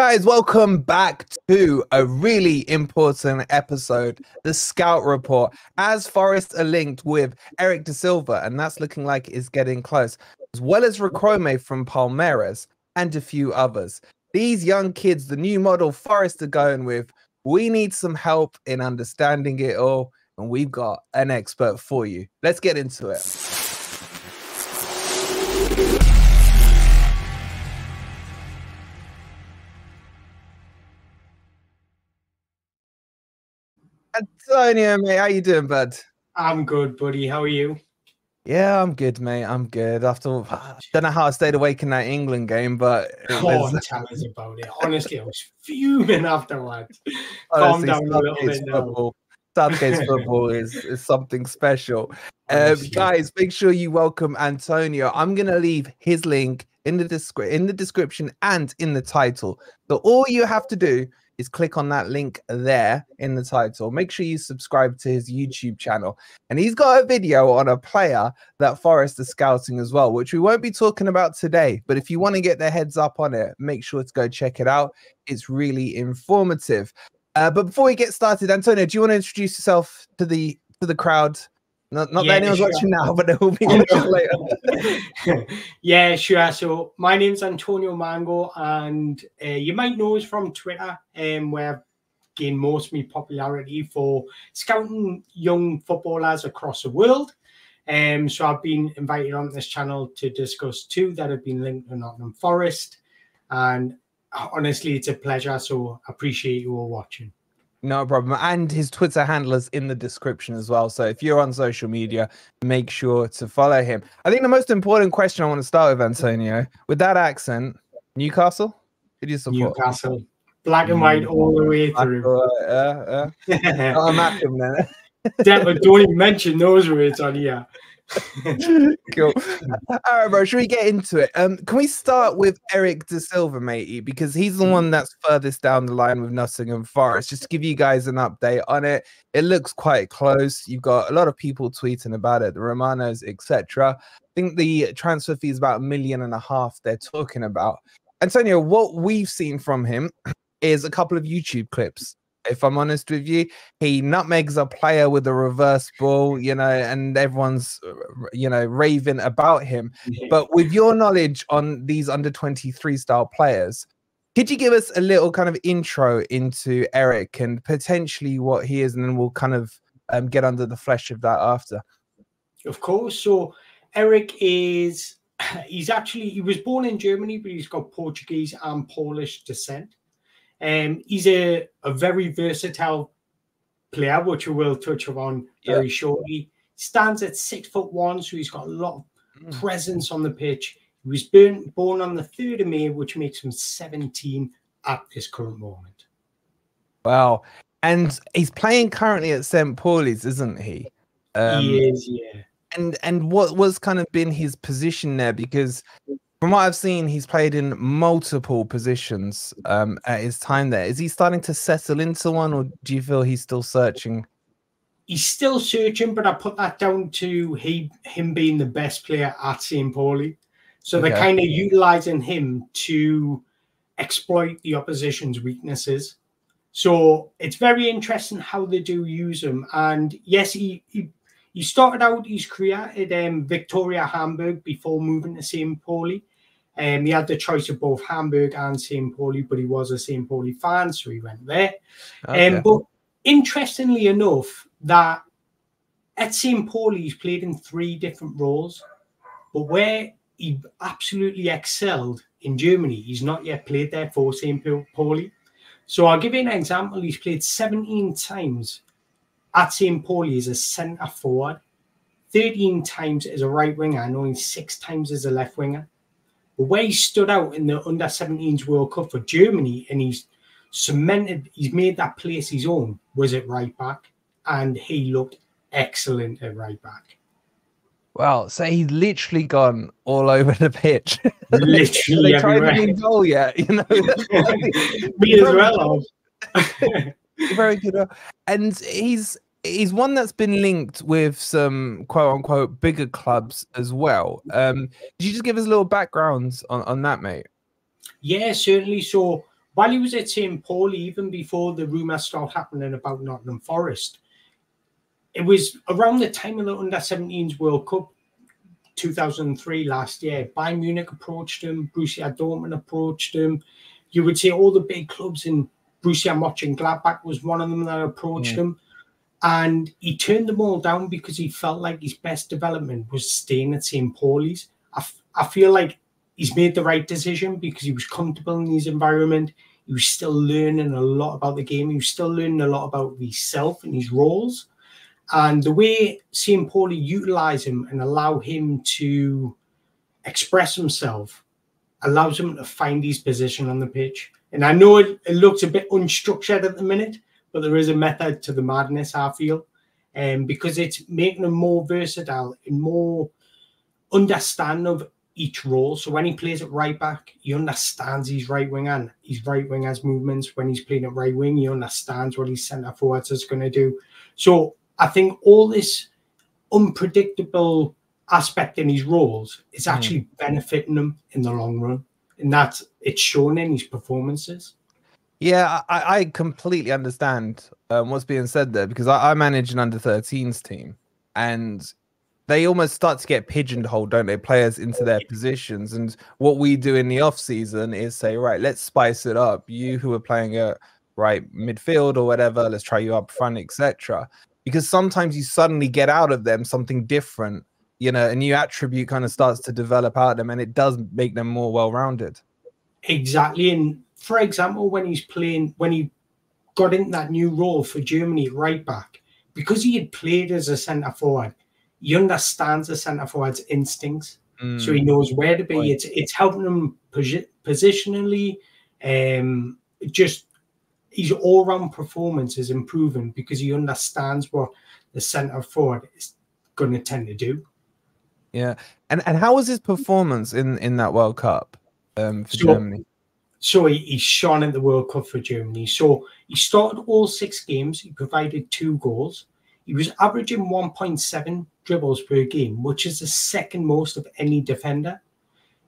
Guys, welcome back to a really important episode, the Scout Report. As Forest are linked with Eric Da Silva, and that's looking like it's getting close, as well as Riquelme from Palmeiras and a few others. These young kids, the new model Forest are going with, we need some help in understanding it all, and we've got an expert for you. Let's get into it. Antonio, mate, how you doing, bud? I'm good, buddy. How are you? Yeah, I'm good, mate. I'm good. After don't know how I stayed awake in that England game, but Tell us about it. Honestly, I was fuming afterwards. Calm down a little bit now. Southgate's football is something special. Guys, make sure you welcome Antonio. I'm gonna leave his link in the description and in the title. So all you have to do is click on that link there in the title. Make sure you subscribe to his YouTube channel. And he's got a video on a player that Forest is scouting as well, which we won't be talking about today. But if you want to get their heads up on it, make sure to go check it out. It's really informative. But before we get started, Antonio, do you want to introduce yourself to the crowd? Not that anyone's watching now, but they will be watching later. Yeah, sure. So my name's Antonio Mango, and you might know us from Twitter, where I've gained most of my popularity for scouting young footballers across the world. So I've been invited on this channel to discuss two that have been linked to Nottingham Forest, and honestly, it's a pleasure. So I appreciate you all watching. No problem. And his Twitter handle is in the description as well. So if you're on social media, make sure to follow him. I think the most important question I want to start with, Antonio, with that accent, Newcastle? Who do you support? Newcastle. Black and white all the way through. I'm at him then. Don't even mention those words on here. Cool. All right, bro. Should we get into it? Can we start with Eric Da Silva, matey? Because he's the one that's furthest down the line with Nottingham Forest. Just to give you guys an update on it, it looks quite close. You've got a lot of people tweeting about it, the Romanos, etc. I think the transfer fee is about $1.5 million they're talking about. Antonio, what we've seen from him is a couple of YouTube clips. If I'm honest with you, he nutmegs a player with a reverse ball, and everyone's, raving about him. But with your knowledge on these under-23 style players, could you give us a little kind of intro into Eric and potentially what he is, and then we'll kind of get under the flesh of that after? Of course. So Eric he was born in Germany, but he's got Portuguese and Polish descent. He's a very versatile player, which we will touch on very shortly. Stands at 6'1", so he's got a lot of presence on the pitch. He was born on the 3rd of May, which makes him 17 at this current moment. Wow. And he's playing currently at St. Pauli's, isn't he? He is, yeah. And what was kind of been his position there? Because from what I've seen, he's played in multiple positions at his time there. Is he starting to settle into one, or do you feel he's still searching? He's still searching, but I put that down to him being the best player at St. Pauli. So they're kind of utilising him to exploit the opposition's weaknesses. So it's very interesting how they do use him. And yes, he started out his career at Victoria Hamburg before moving to St. Pauli. He had the choice of both Hamburg and St. Pauli, but he was a St. Pauli fan, so he went there. But interestingly enough, that at St. Pauli, he's played in 3 different roles. But where he absolutely excelled in Germany, he's not yet played there for St. Pauli. So I'll give you an example. He's played 17 times at St. Pauli as a centre forward, 13 times as a right winger, and only 6 times as a left winger. But where he stood out in the under-17s World Cup for Germany, and he's made that place his own, was at right back, and he looked excellent at right back. Wow, so he's literally gone all over the pitch. Literally everywhere. Tried to goal yet, Me as well. Very good. And he's one that's been linked with some quote unquote bigger clubs as well. Could you just give us a little background on that, mate? Yeah, certainly. So while he was at St. Paul, even before the rumours started happening about Nottingham Forest, it was around the time of the Under-17s World Cup, 2003 last year. Bayern Munich approached him, Borussia Dortmund approached him. You would see all the big clubs, and Borussia Mönchengladbach was one of them that approached him. And he turned them all down because he felt like his best development was staying at St. Pauli's. I feel like he's made the right decision because he was comfortable in his environment. He was still learning a lot about the game. He was still learning a lot about himself and his roles. And the way St. Pauli utilize him and allow him to express himself allows him to find his position on the pitch. And I know it looks a bit unstructured at the minute, but there is a method to the madness, I feel. Because it's making him more versatile and more understanding of each role. So when he plays at right back, he understands his right winger's movements. When he's playing at right wing, he understands what his centre forwards is going to do. So I think all this unpredictable aspect in his roles is actually benefiting him in the long run. And that's it's shown in his performances. Yeah, I completely understand what's being said there, because I manage an under-13s team, and they almost start to get pigeonholed, don't they? Players into their positions. And what we do in the off season is say, right, let's spice it up. You who are playing at right midfield or whatever, let's try you up front, etc. Because sometimes you suddenly get out of them something different, you know, a new attribute kind of starts to develop out of them, and it does make them more well-rounded. Exactly. And for example, when he got into that new role for Germany at right back, because he had played as a centre forward, he understands the centre forward's instincts, so he knows where to be. Right. It's helping him positionally. Just his all-round performance is improving because he understands what the centre forward is going to tend to do. Yeah, and how was his performance in that World Cup for Germany? So he shone at the World Cup for Germany. So he started all 6 games. He provided 2 goals. He was averaging 1.7 dribbles per game, which is the second most of any defender.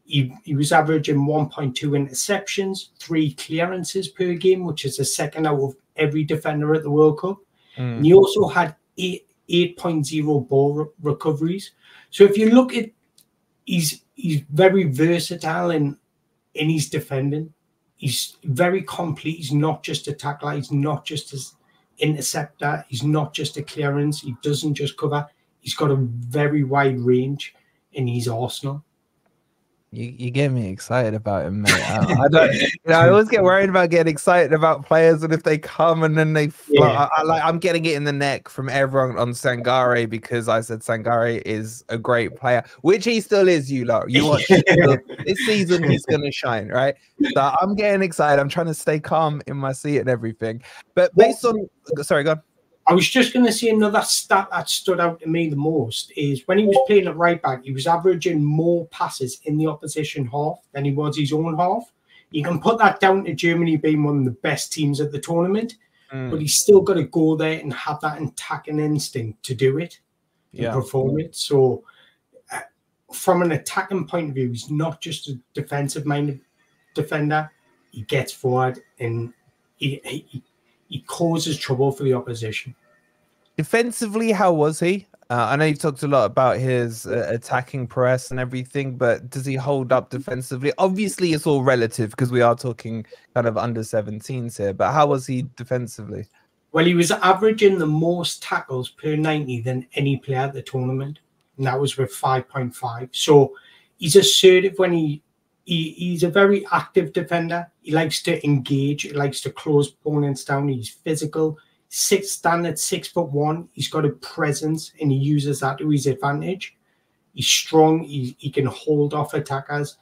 He was averaging 1.2 interceptions, 3 clearances per game, which is the second out of every defender at the World Cup. And he also had 8.0 ball recoveries. So if you look at, he's very versatile in his defending. He's very complete. He's not just a tackler. He's not just an interceptor. He's not just a clearance. He doesn't just cover. He's got a very wide range in his arsenal. You get me excited about him, mate. I don't. I always get worried about getting excited about players, and if they come and then they flop. Yeah. I'm getting it in the neck from everyone on Sangare because I said Sangare is a great player, which he still is. You watch this season, he's gonna shine, right? So I'm getting excited. I'm trying to stay calm in my seat and everything. But based on, sorry, go on. I was just going to say another stat that stood out to me the most is when he was playing at right back, he was averaging more passes in the opposition half than he was his own half. You can put that down to Germany being one of the best teams at the tournament, but he's still got to go there and have that attacking instinct to do it, and perform it. So from an attacking point of view, he's not just a defensive-minded defender. He gets forward and he causes trouble for the opposition. Defensively, how was he? I know you talked a lot about his attacking press and everything, but does he hold up defensively? Obviously, it's all relative because we are talking kind of under 17s here, but how was he defensively? Well, he was averaging the most tackles per 90 than any player at the tournament, and that was with 5.5. So he's assertive when he's a very active defender. He likes to engage. He likes to close opponents down. He's physical. Standing at 6'1". He's got a presence, and he uses that to his advantage. He's strong. He can hold off attackers.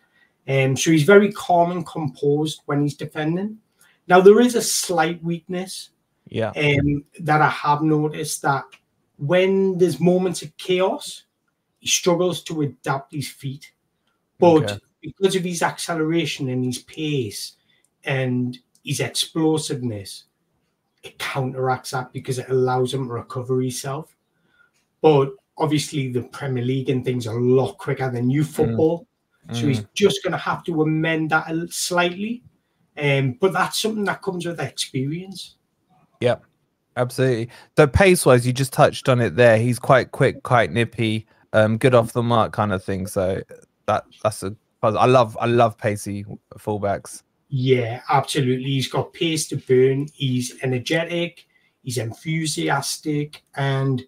So he's very calm and composed when he's defending. Now, there is a slight weakness that I have noticed, that when there's moments of chaos, he struggles to adapt his feet. But because of his acceleration and his pace and his explosiveness, it counteracts that because it allows him to recover himself. But obviously the Premier League and things are a lot quicker than youth football. So he's just going to have to amend that slightly. But that's something that comes with experience. Yep, absolutely. So pace-wise, you just touched on it there. He's quite quick, quite nippy, good off the mark kind of thing. So that's a I love pacey fullbacks. Yeah, absolutely. He's got pace to burn. He's energetic. He's enthusiastic, and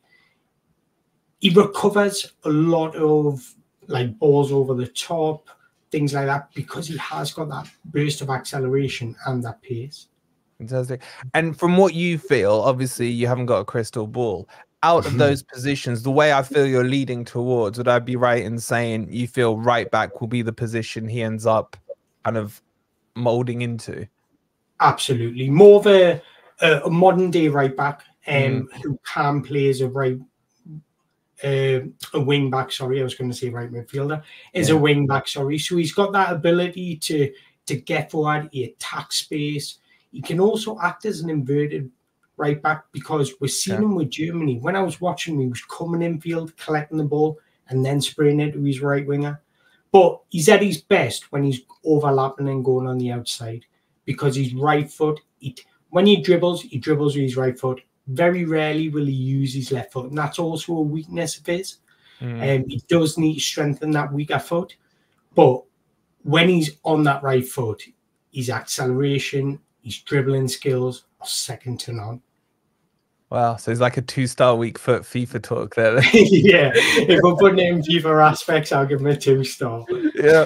he recovers a lot of like balls over the top, things like that, because he has got that burst of acceleration and that pace. Fantastic. And from what you feel, obviously you haven't got a crystal ball. Out of those positions, the way I feel you're leading towards, would I be right in saying you feel right back will be the position he ends up kind of molding into? Absolutely. More of a modern day right back who can play as a wing back. Sorry, I was going to say right midfielder. Is a wing back. Sorry. So he's got that ability to get forward. He attacks space. He can also act as an inverted right back, because we're seeing him with Germany. When I was watching, he was coming infield, collecting the ball, and then spraying it to his right winger. But he's at his best when he's overlapping and going on the outside, because his right foot, when he dribbles with his right foot. Very rarely will he use his left foot, and that's also a weakness of his. He does need to strengthen that weaker foot. But when he's on that right foot, his acceleration, his dribbling skills are second to none. Wow, so it's like a 2-star weak foot FIFA talk there. Yeah, if we're putting it in FIFA aspects, I'll give him a 2-star. Yeah.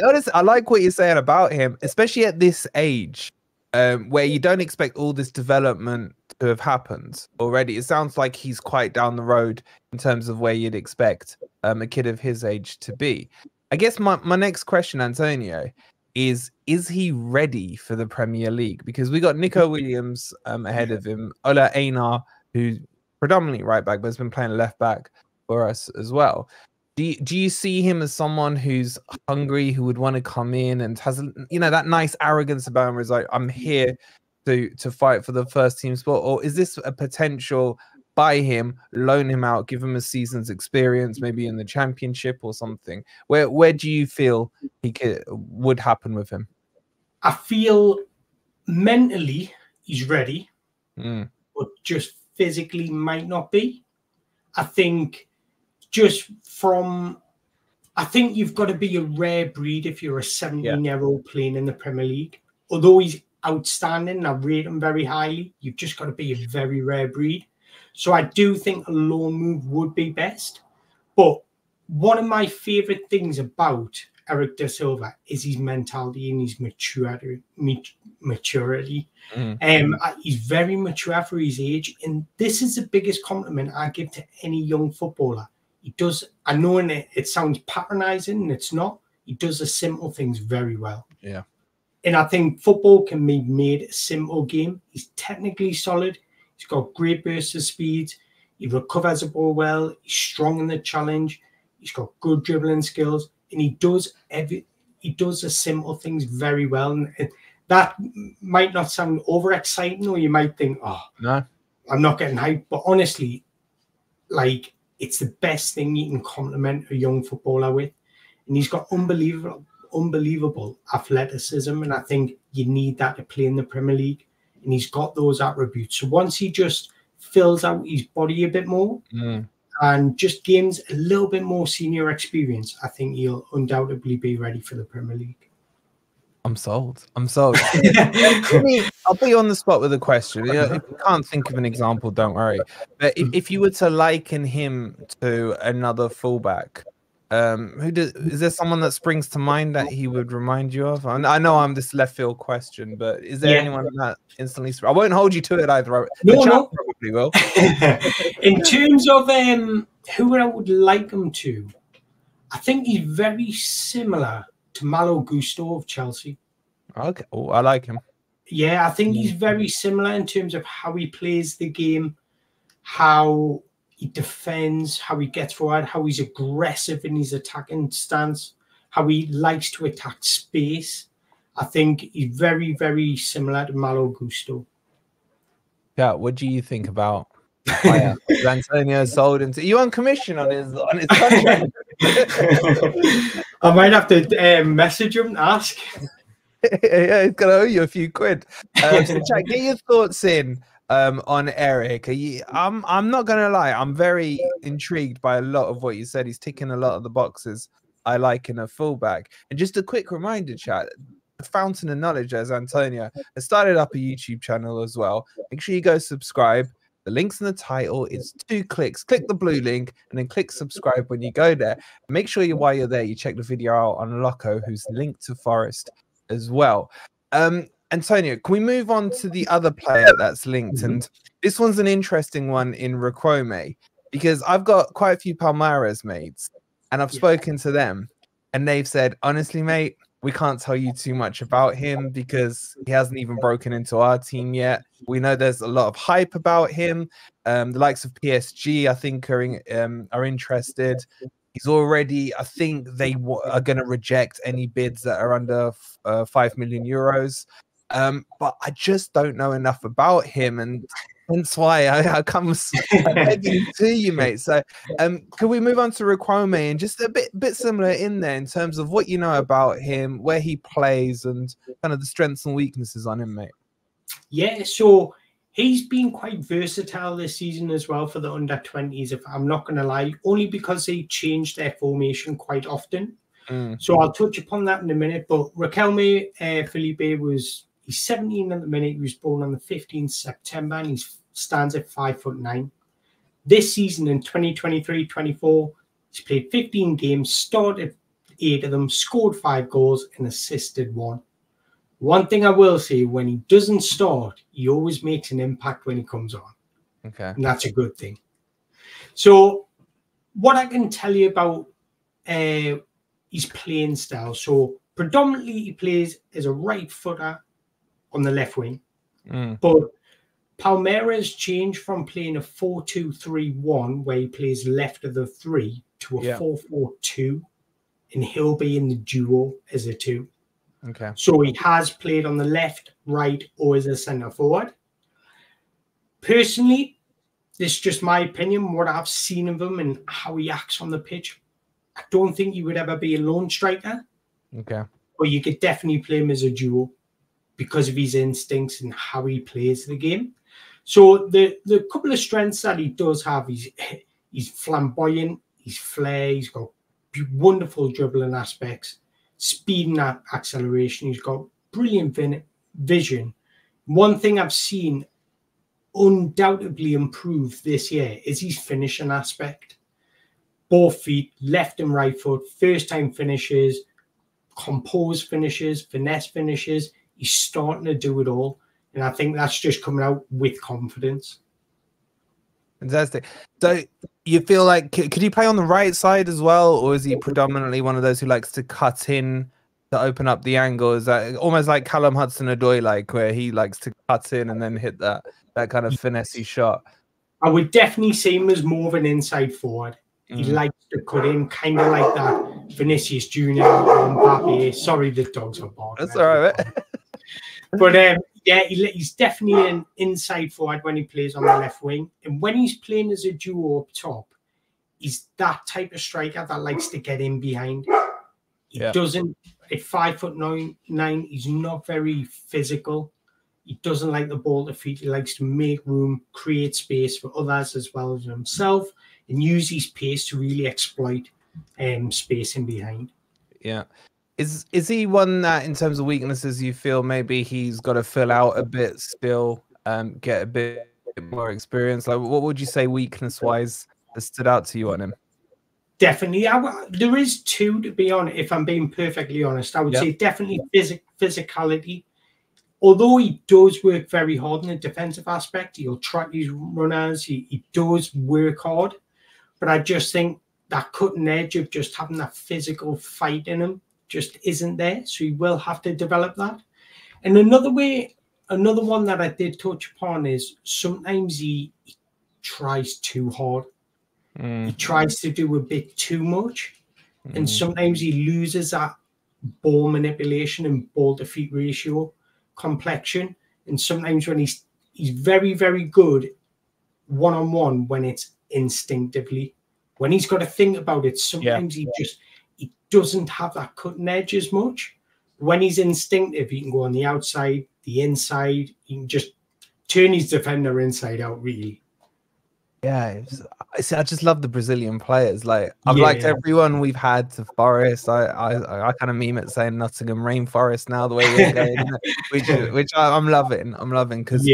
Honestly, I like what you're saying about him, especially at this age, where you don't expect all this development to have happened already. It sounds like he's quite down the road in terms of where you'd expect a kid of his age to be. I guess my next question, Antonio, is he ready for the Premier League? Because we got Nico Williams ahead of him, Ola Einar, who's predominantly right back, but has been playing left back for us as well. Do you see him as someone who's hungry, who would want to come in and has, you know, that nice arrogance about him, where he's like, I'm here to fight for the first team spot? Or is this a potential buy him, loan him out, give him a season's experience, maybe in the Championship or something? Where do you feel would happen with him? I feel mentally he's ready, but just physically might not be. I think you've got to be a rare breed if you're a 17-year-old playing in the Premier League. Although he's outstanding and I rate him very highly, you've just got to be a very rare breed. So I do think a loan move would be best. But one of my favourite things about Eric Da Silva is his mentality and his maturity. He's very mature for his age, and this is the biggest compliment I give to any young footballer. He does, I know it sounds patronising, and it's not. He does the simple things very well. Yeah. And I think football can be made a simple game. He's technically solid. He's got great bursts of speed. He recovers the ball well. He's strong in the challenge. He's got good dribbling skills, and he does the simple things very well. And that might not sound overexciting, or you might think, "Oh, no, I'm not getting hyped." But honestly, like, it's the best thing you can compliment a young footballer with, and he's got unbelievable athleticism, and I think you need that to play in the Premier League. And he's got those attributes. So once he just fills out his body a bit more and just gains a little bit more senior experience, I think he'll undoubtedly be ready for the Premier League. I'm sold. I'm sold. I'll put you on the spot with a question. You know, if you can't think of an example, don't worry. But if you were to liken him to another fullback, is there someone that springs to mind that he would remind you of? I know I'm this left field question, but is there anyone that instantly? I won't hold you to it either. No. Probably will. In terms of who I would like him to, I think he's very similar to Malo Gusto of Chelsea. Okay, oh, I like him. Yeah, I think he's very similar in terms of how he plays the game, how he defends, how he gets forward, how he's aggressive in his attacking stance, how he likes to attack space. I think he's very, very similar to Malo Gusto. Yeah, what do you think about Antonio sold into? Are you on commission on his contract? I might have to message him and ask. Yeah, he's gonna owe you a few quid. So chat, get your thoughts in on Eric. I'm not gonna lie, I'm very intrigued by a lot of what you said. He's ticking a lot of the boxes I like in a fullback. And just a quick reminder, chat, the Fountain of Knowledge, as Antonio has started up a YouTube channel as well. Make sure you go subscribe. The link's in the title. It's 2 clicks. Click the blue link and then click subscribe when you go there. Make sure while you're there, you check the video out on Loco, who's linked to Forest as well. Antonio, can we move on to the other player that's linked? And this one's an interesting one in Riquelme, because I've got quite a few Palmeiras mates and I've spoken to them and they've said, honestly, mate, we can't tell you too much about him because he hasn't even broken into our team yet. We know there's a lot of hype about him. The likes of PSG, I think, are interested. He's already, I think they are going to reject any bids that are under 5 million euros. But I just don't know enough about him. And that's why I come begging to you, mate. So can we move on to Riquelme and just a bit similar in there in terms of what you know about him, where he plays, and kind of the strengths and weaknesses on him, mate? Yeah, so he's been quite versatile this season as well for the under-20s, if I'm not going to lie, only because they changed their formation quite often. So I'll touch upon that in a minute. But Riquelme, Felipe, he's 17 at the minute. He was born on the 15th September and he stands at 5'9". This season in 2023-24, he's played 15 games, started 8 of them, scored 5 goals and assisted 1. One thing I will say, when he doesn't start, he always makes an impact when he comes on. Okay. And that's a good thing. So what I can tell you about his playing style. So predominantly he plays as a right footer on the left wing. But Palmeiras changed from playing a 4-2-3-1 where he plays left of the 3 to a 4-4-2, and he'll be in the duo as a 2. Okay. So he has played on the left, right, or as a centre forward. Personally, this is just my opinion, what I've seen of him and how he acts on the pitch. I don't think he would ever be a lone striker. Okay. But you could definitely play him as a duo because of his instincts and how he plays the game. So the couple of strengths that he does have, he's flamboyant, he's flair, he's got wonderful dribbling aspects, speed and acceleration. He's got brilliant vision. One thing I've seen undoubtedly improve this year is his finishing aspect. Both feet, left and right foot, first time finishes, composed finishes, finesse finishes. He's starting to do it all. And I think that's just coming out with confidence. Fantastic. So you feel like, could he play on the right side as well? Or is he predominantly one of those who likes to cut in to open up the angle? Is that almost like Callum Hudson-Odoi, like where he likes to cut in and then hit that kind of finessey shot? I would definitely see him as more of an inside forward. He likes to cut in, kind of like that Vinicius Junior or Mbappe. Sorry, the dogs are barking. That's all right, mate. But yeah, he's definitely an inside forward when he plays on the left wing. And when he's playing as a duo up top, he's that type of striker that likes to get in behind. He doesn't, at 5'9", he's not very physical. He doesn't like the ball to feet. He likes to make room, create space for others as well as himself, and use his pace to really exploit space in behind. Yeah. Is he one that, in terms of weaknesses, you feel maybe he's got to fill out a bit still, get a bit more experience? Like, what would you say weakness-wise that stood out to you on him? Definitely. There is 2, to be honest, if I'm being perfectly honest. I would say definitely physicality. Although he does work very hard in the defensive aspect, he'll track his runners, he does work hard. But I just think that cutting edge of just having that physical fight in him just isn't there. So he will have to develop that. And another one that I did touch upon is sometimes he tries too hard. He tries to do a bit too much. And sometimes he loses that ball manipulation and ball to feet ratio complexion. And sometimes when he's very, very good one-on-one when it's instinctively. When he's got to think about it, sometimes he doesn't have that cutting edge as much. when he's instinctive, he can go on the outside, the inside. He can just turn his defender inside out, really. Yeah, I just love the Brazilian players. Like I've liked everyone we've had to Forest. I kind of meme it saying Nottingham Rainforest now the way we're going, which I'm loving. I'm loving because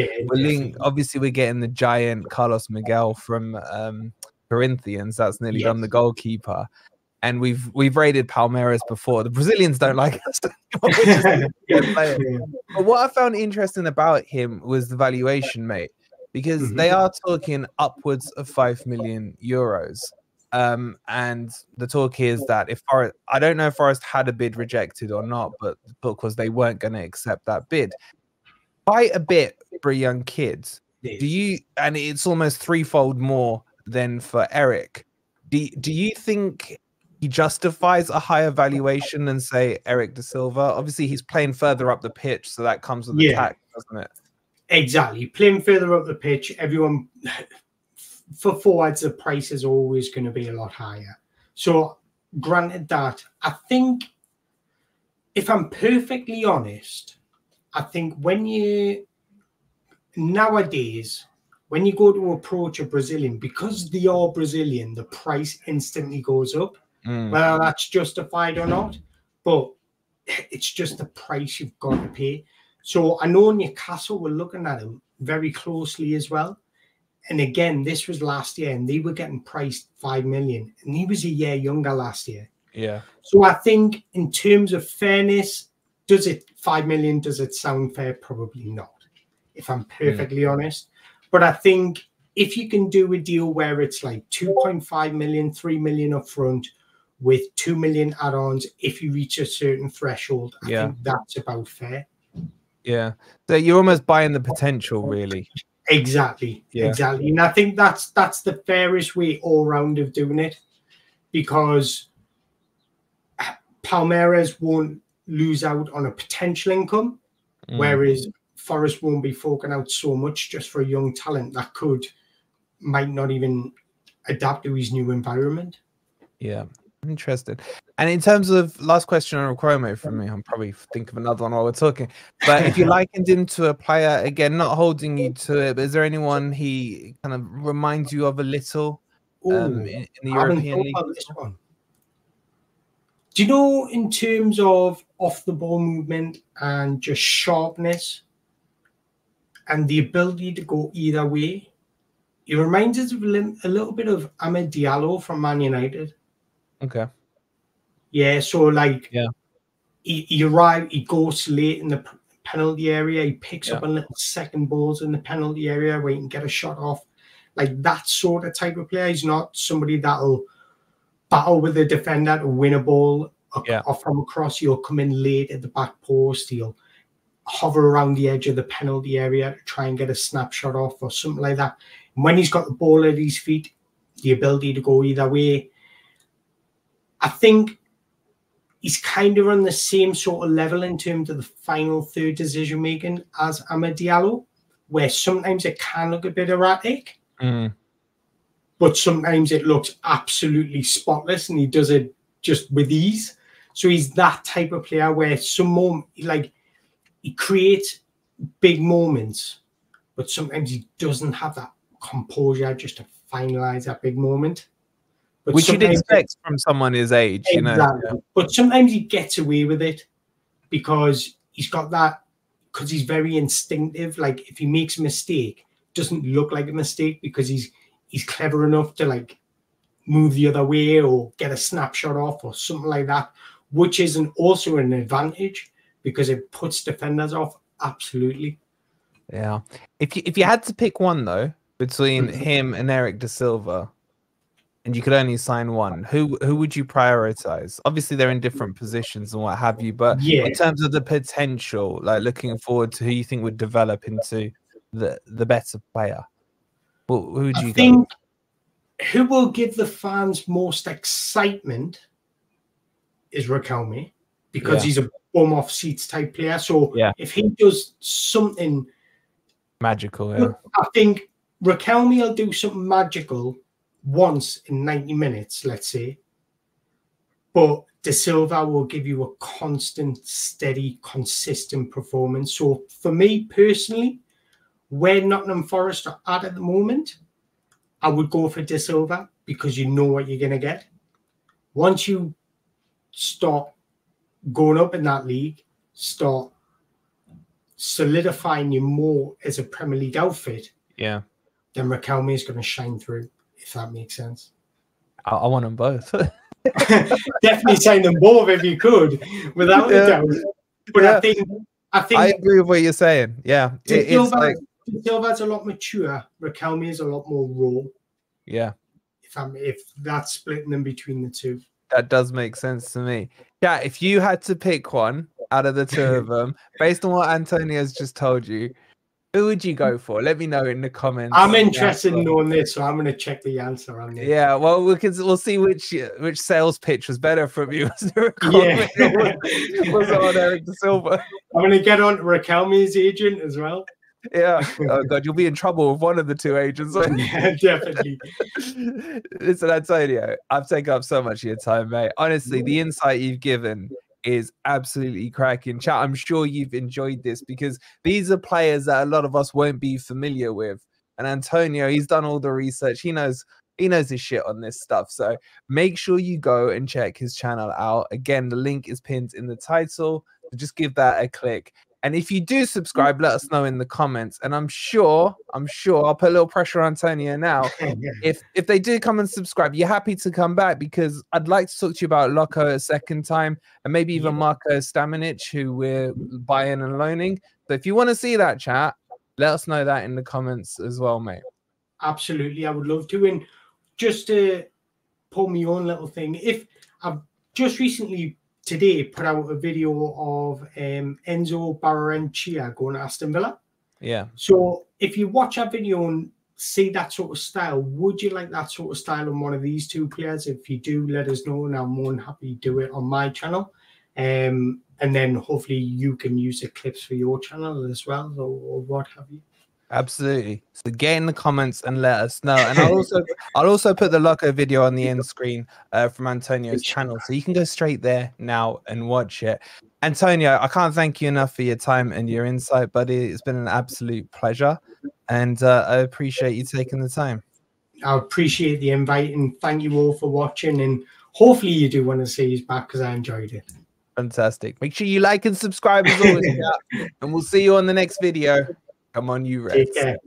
obviously we're getting the giant Carlos Miguel from Corinthians. That's nearly done the goalkeeper. And we've raided Palmeiras before. The Brazilians don't like us anymore. But what I found interesting about him was the valuation, mate. Because they are talking upwards of 5 million euros. And the talk is that if Forest, I don't know if Forest had a bid rejected or not, but because they weren't going to accept that bid. Quite a bit for a young kid. And it's almost threefold more than for Eric. Do you think he justifies a higher valuation than, say, Eric Da Silva? Obviously, he's playing further up the pitch, so that comes with the tax, doesn't it? Exactly. Playing further up the pitch, everyone, for forwards, the price is always going to be a lot higher. So, granted that, I think, if I'm perfectly honest, I think nowadays, when you go to approach a Brazilian, because they are Brazilian, the price instantly goes up, whether that's justified or not. But it's just the price you've got to pay. So I know Newcastle were looking at him very closely as well. And again, this was last year, and they were getting priced 5 million, and he was a year younger last year. Yeah. So I think in terms of fairness, 5 million, does it sound fair? Probably not, if I'm perfectly honest. But I think if you can do a deal where it's like 2.5 million, 3 million up front with 2 million add-ons, if you reach a certain threshold, I think that's about fair. Yeah, so you're almost buying the potential, really. Exactly, exactly. And I think that's the fairest way all round of doing it, because Palmeiras won't lose out on a potential income, whereas Forest won't be forking out so much just for a young talent that might not even adapt to his new environment. Yeah. Interesting. And in terms of last question on Chromo from me, I'm probably think of another one while we're talking. But if you likened him to a player, again, not holding you to it, but is there anyone he kind of reminds you of a little in the European League? This one. Do you know, in terms of off the ball movement and just sharpness and the ability to go either way, he reminds us of a little bit of Amad Diallo from Man United. Okay. Yeah, so like he goes late in the penalty area, he picks up on little second balls in the penalty area where he can get a shot off. Like that sort of type of player. He's not somebody that'll battle with the defender to win a ball off from across. He'll come in late at the back post. He'll hover around the edge of the penalty area to try and get a snapshot off or something like that. And when he's got the ball at his feet, the ability to go either way, I think he's kind of on the same sort of level in terms of the final third decision making as Amad Diallo, where sometimes it can look a bit erratic, but sometimes it looks absolutely spotless and he does it just with ease. So he's that type of player where he creates big moments, but sometimes he doesn't have that composure just to finalize that big moment. But which you'd expect from someone his age, exactly. You know. Yeah. But sometimes he gets away with it because he's got that, because he's very instinctive. Like if he makes a mistake, it doesn't look like a mistake because he's clever enough to like move the other way or get a snapshot off or something like that, which isn't also an advantage because it puts defenders off. Absolutely. Yeah. If you had to pick one though between him and Eric Da Silva, and you could only sign one, who would you prioritize? Obviously, they're in different positions and what have you, but in terms of the potential, like looking forward to who you think would develop into the better player, who would you think who will give the fans most excitement is Riquelme, because he's a bum off seats type player. So if he does something magical, I think Riquelme will do something magical once in 90 minutes, let's say. But De Silva will give you a constant, steady, consistent performance. So for me personally, where Nottingham Forest are at the moment, I would go for De Silva because you know what you're going to get. Once you start going up in that league, start solidifying you more as a Premier League outfit, then Riquelme is going to shine through, if that makes sense. I want them both. Definitely sign them both if you could, without a doubt. But I think I agree with what you're saying. Yeah, De Silva's a lot mature. Riquelme is a lot more raw. Yeah, if that's splitting them between the two, that does make sense to me. Yeah, if you had to pick one out of the two of them, based on what Antonio's just told you, who would you go for? Let me know in the comments. I'm interested in knowing this, so I'm going to check the answer on this. Yeah, well, we'll see which sales pitch was better from you. Was on Eric De Silva? I'm going to get on Riquelme's agent as well. Yeah. Oh God, you'll be in trouble with one of the two agents. Yeah, definitely. Listen, Antonio, I've taken up so much of your time, mate. Honestly, the insight you've given is absolutely cracking. Chat, I'm sure you've enjoyed this because these are players that a lot of us won't be familiar with. And Antonio, he's done all the research. He knows his shit on this stuff. So make sure you go and check his channel out. Again, the link is pinned in the title. So just give that a click. And if you do subscribe, let us know in the comments. And I'm sure I'll put a little pressure on Antonio now. If they do come and subscribe, you're happy to come back because I'd like to talk to you about Loco a second time and maybe even Marko Stamenic, who we're buying and loaning. So if you want to see that, chat, let us know that in the comments as well, mate. Absolutely, I would love to. And just to pull my own little thing, if I've just recently today put out a video of Enzo Barrenechea going to Aston Villa. Yeah. So if you watch that video and see that sort of style, would you like that sort of style on one of these two players? If you do, let us know, and I'm more than happy to do it on my channel. And then hopefully you can use the clips for your channel as well, or what have you. Absolutely. So get in the comments and let us know. And I'll also put the Loco video on the end screen from Antonio's channel, so you can go straight there now and watch it. Antonio, I can't thank you enough for your time and your insight, buddy. It's been an absolute pleasure, and I appreciate you taking the time. I appreciate the invite, and thank you all for watching. And hopefully you do want to see us back because I enjoyed it. Fantastic. Make sure you like and subscribe as always, and we'll see you on the next video. Come on, you Reds. Take care.